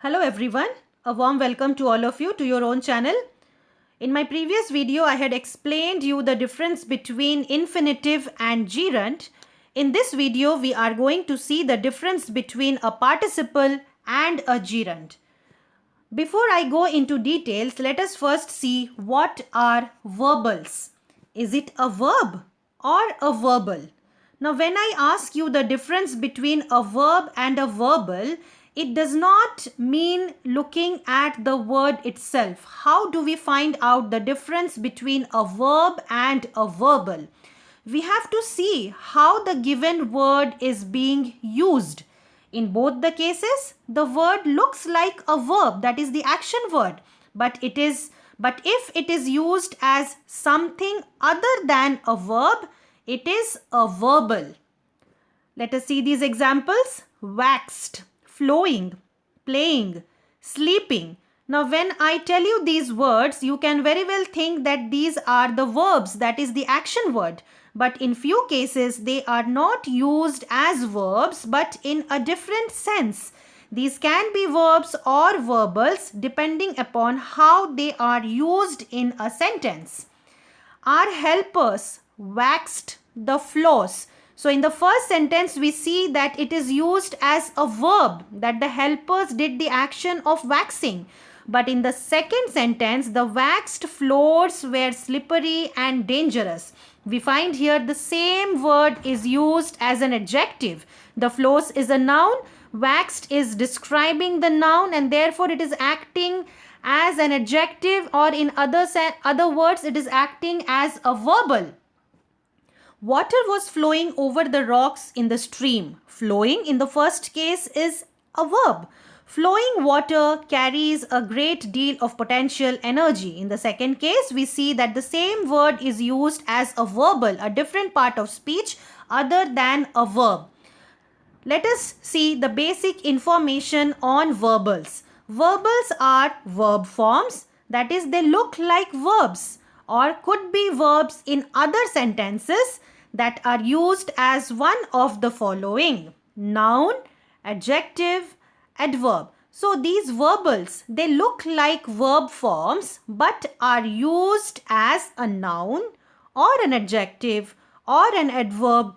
Hello everyone, a warm welcome to all of you to your own channel. In my previous video, I had explained you the difference between infinitive and gerund. In this video, we are going to see the difference between a participle and a gerund. Before I go into details, let us first see what are verbals. Is it a verb or a verbal? Now, when I ask you the difference between a verb and a verbal, it does not mean looking at the word itself. How do we find out the difference between a verb and a verbal? We have to see how the given word is being used. In both the cases, the word looks like a verb, that is the action word, but if it is used as something other than a verb, it is a verbal. Let us see these examples. Waxed, flowing, playing, sleeping. Now when I tell you these words, you can very well think that these are the verbs, that is the action word. But in few cases, they are not used as verbs but in a different sense. These can be verbs or verbals depending upon how they are used in a sentence. Our helpers waxed the floors. So in the first sentence, we see that it is used as a verb, that the helpers did the action of waxing. But in the second sentence, the waxed floors were slippery and dangerous. We find here the same word is used as an adjective. The floors is a noun, waxed is describing the noun, and therefore it is acting as an adjective, or in other words, it is acting as a verbal. Water was flowing over the rocks in the stream. Flowing in the first case is a verb. Flowing water carries a great deal of potential energy. In the second case, we see that the same word is used as a verbal, a different part of speech other than a verb. Let us see the basic information on verbals. Verbals are verb forms, that is, they look like verbs or could be verbs in other sentences that are used as one of the following: noun, adjective, adverb. So these verbals, they look like verb forms but are used as a noun or an adjective or an adverb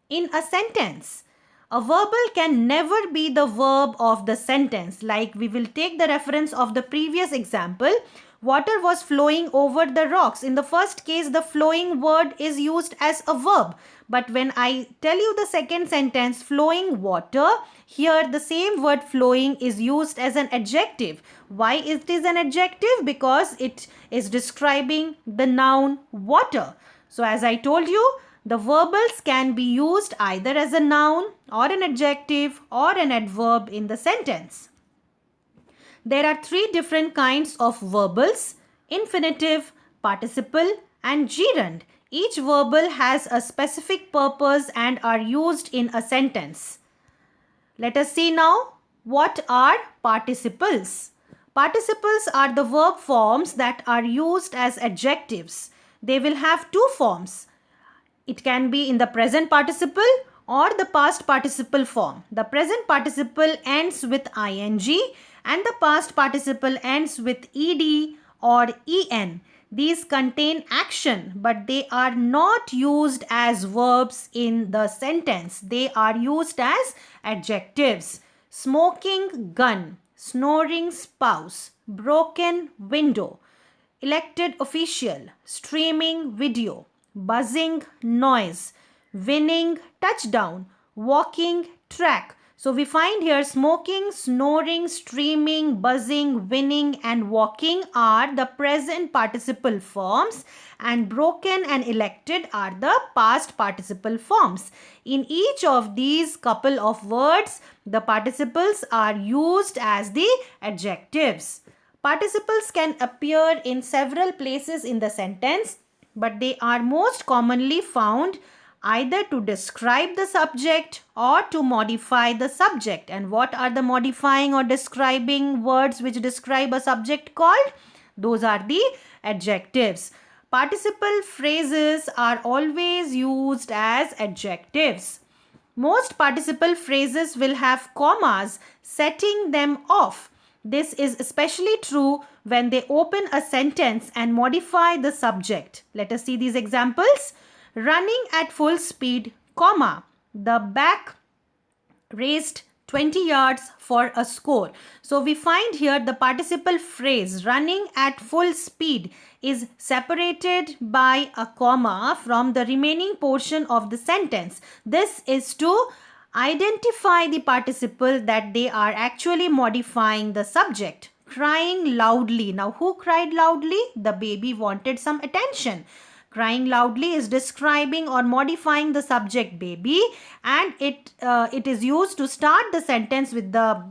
in a sentence. A verbal can never be the verb of the sentence. Like we will take the reference of the previous example. Water was flowing over the rocks. In the first case, the flowing word is used as a verb. But when I tell you the second sentence, flowing water, here the same word flowing is used as an adjective. Why it is an adjective? Because it is describing the noun water. So as I told you, the verbals can be used either as a noun or an adjective or an adverb in the sentence. There are three different kinds of verbals: infinitive, participle, and gerund. Each verbal has a specific purpose and are used in a sentence. Let us see now what are participles. Participles are the verb forms that are used as adjectives. They will have two forms. It can be in the present participle or the past participle form. The present participle ends with ing and the past participle ends with ed or en. These contain action, but they are not used as verbs in the sentence. They are used as adjectives. Smoking gun, snoring spouse, broken window, elected official, streaming video, buzzing noise, winning touchdown, walking track. So we find here smoking, snoring, streaming, buzzing, winning and walking are the present participle forms, and broken and elected are the past participle forms. In each of these couple of words, the participles are used as the adjectives. Participles can appear in several places in the sentence, but they are most commonly found either to describe the subject or to modify the subject. And what are the modifying or describing words which describe a subject called? Those are the adjectives. Participle phrases are always used as adjectives. Most participle phrases will have commas setting them off. This is especially true when they open a sentence and modify the subject. Let us see these examples. Running at full speed, comma, the back raced 20 yards for a score. So we find here the participle phrase running at full speed is separated by a comma from the remaining portion of the sentence. This is to identify the participle that they are actually modifying the subject. Crying loudly. Now who cried loudly? The baby wanted some attention. Crying loudly is describing or modifying the subject baby, and it is used to start the sentence with the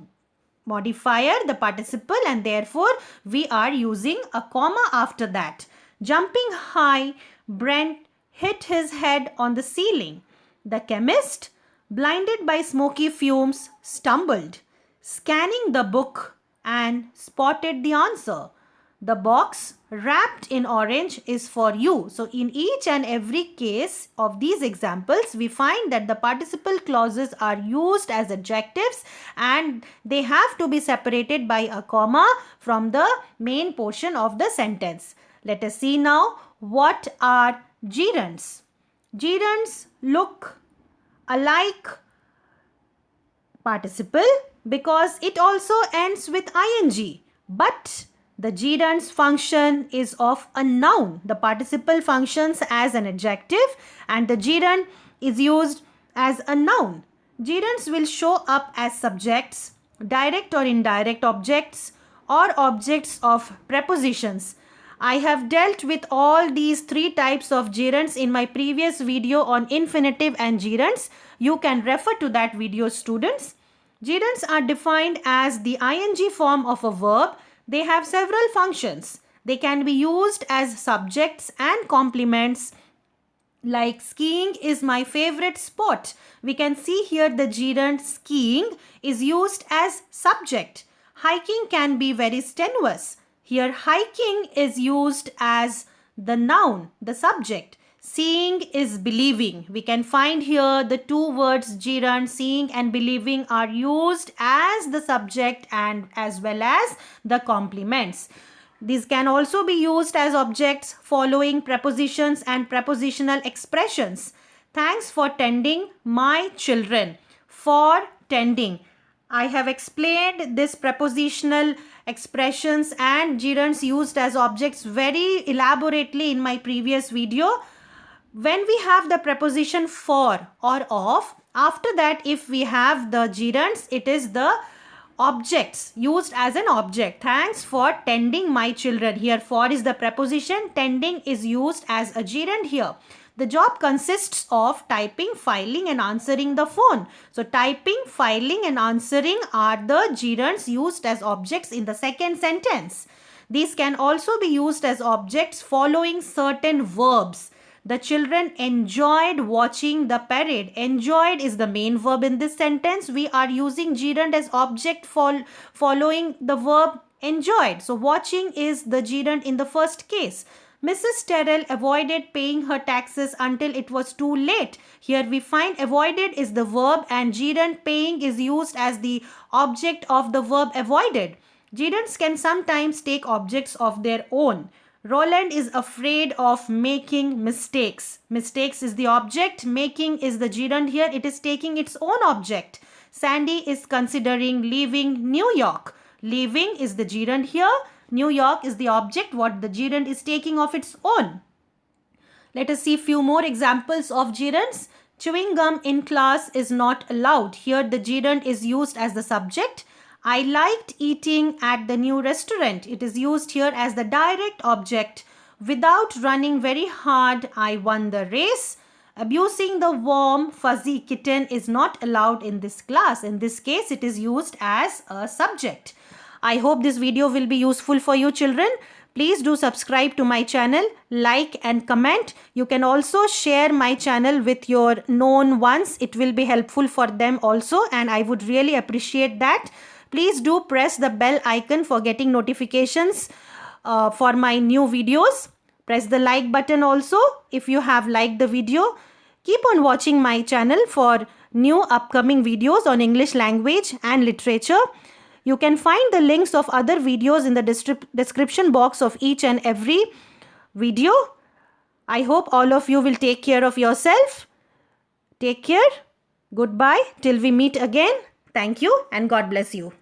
modifier, the participle, and therefore we are using a comma after that. Jumping high, Brent hit his head on the ceiling. The chemist, blinded by smoky fumes, stumbled, scanning the book and spotted the answer. The box wrapped in orange is for you. So in each and every case of these examples, we find that the participle clauses are used as adjectives and they have to be separated by a comma from the main portion of the sentence. Let us see now what are gerunds. Gerunds look alike participle because it also ends with ing, but the gerunds function is of a noun. The participle functions as an adjective and the gerund is used as a noun. Gerunds will show up as subjects, direct or indirect objects, or objects of prepositions. I have dealt with all these three types of gerunds in my previous video on infinitive and gerunds. You can refer to that video, students. Gerunds are defined as the ing form of a verb. They have several functions. They can be used as subjects and complements, like skiing is my favorite sport. We can see here the gerund skiing is used as subject. Hiking can be very strenuous. Here hiking is used as the noun, the subject. Seeing is believing. We can find here the two words gerund, seeing and believing, are used as the subject and as well as the complements. These can also be used as objects following prepositions and prepositional expressions. Thanks for tending my children. For tending. I have explained this prepositional expressions and gerunds used as objects very elaborately in my previous video. When we have the preposition for or of, after that if we have the gerunds, it is the objects used as an object. Thanks for tending my children. Here for is the preposition, tending is used as a gerund here. The job consists of typing, filing and answering the phone. So typing, filing and answering are the gerunds used as objects in the second sentence. These can also be used as objects following certain verbs. The children enjoyed watching the parade. Enjoyed is the main verb in this sentence. We are using gerund as object following the verb enjoyed. So watching is the gerund in the first case. Mrs. Terrell avoided paying her taxes until it was too late. Here we find avoided is the verb and gerund paying is used as the object of the verb avoided. Gerunds can sometimes take objects of their own. Roland is afraid of making mistakes. Mistakes is the object. Making is the gerund here. It is taking its own object. Sandy is considering leaving New York. Leaving is the gerund here. New York is the object what the gerund is taking of its own. Let us see few more examples of gerunds. Chewing gum in class is not allowed. Here the gerund is used as the subject. I liked eating at the new restaurant. It is used here as the direct object. Without running very hard, I won the race. Abusing the warm, fuzzy kitten is not allowed in this class. In this case, it is used as a subject. I hope this video will be useful for you children. Please do subscribe to my channel, like and comment. You can also share my channel with your known ones. It will be helpful for them also and I would really appreciate that. Please do press the bell icon for getting notifications for my new videos. Press the like button also if you have liked the video. Keep on watching my channel for new upcoming videos on English language and literature. You can find the links of other videos in the description box of each and every video. I hope all of you will take care of yourself. Take care. Goodbye till we meet again. Thank you and God bless you.